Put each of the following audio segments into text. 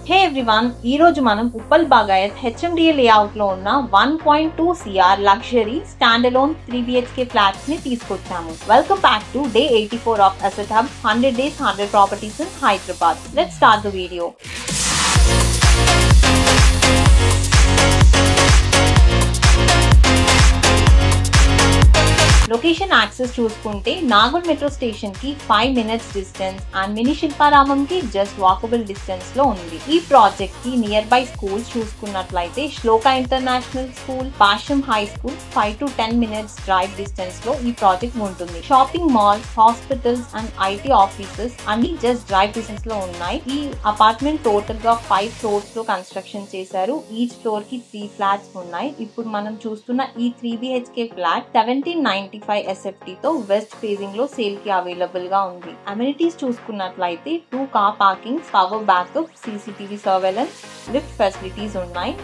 Hey everyone, ee roju manam Uppal Bagayat HMDA layout lo unna 1.2 CR luxury standalone 3 BHK flats ni teesukochamu. Welcome back to day 84 of Asset Hub 100 days 100 properties in Hyderabad. Let's start the video. Location access చూసుకుంటే Nagole metro station కి 5 minutes distance and mini Shilparamam కి just walkable distance లో ఉంది. ఈ project కి near by schools చూసుకున్నట్లయితే shloka international school, Pasham high school 5 to 10 minutes drive distance లో ఈ ప్రాజెక్ట్ ఉంటుంది. Shopping malls, hospitals and IT offices అన్ని జస్ట్ డ్రైవ్ డిస్టెన్స్ లో ఉన్నాయి. ఈ అపార్ట్మెంట్ టోటల్ గా 5 floors లో కన్స్ట్రక్షన్ చేశారు. ఈచ్ ఫ్లోర్ కి 3 flats ఉన్నాయి. ఇప్పుడు మనం చూస్తున్న ఈ 3 BHK ఫ్లాట్ 1795 SFT తో వెస్ట్ ఫేజింగ్ లో సేల్ కి అవైలబుల్ గా ఉంది. అమ్యూనిటీస్ చూసుకున్నట్లయితే 2 car parkings, power backup, CCTV surveillance, lift facilities ఉన్నాయి.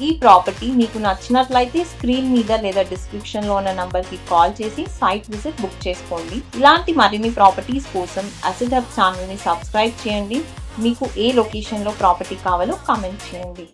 ఈ ప్రాపర్టీ మీకు నచ్చినట్లయితే స్క్రీన్ మీద లేదా డిస్క్రిప్షన్ లో ఉన్న నంబర్ కి కాల్ చేసి సైట్ విజిట్ బుక్ చేసుకోండి. ఇలాంటి మరిన్ని ప్రాపర్టీస్ కోసం అసెట్ హబ్ ఛానల్ ని సబ్స్క్రైబ్ చేయండి. మీకు ఏ లొకేషన్ లో ప్రాపర్టీ కావాలో కామెంట్ చేయండి.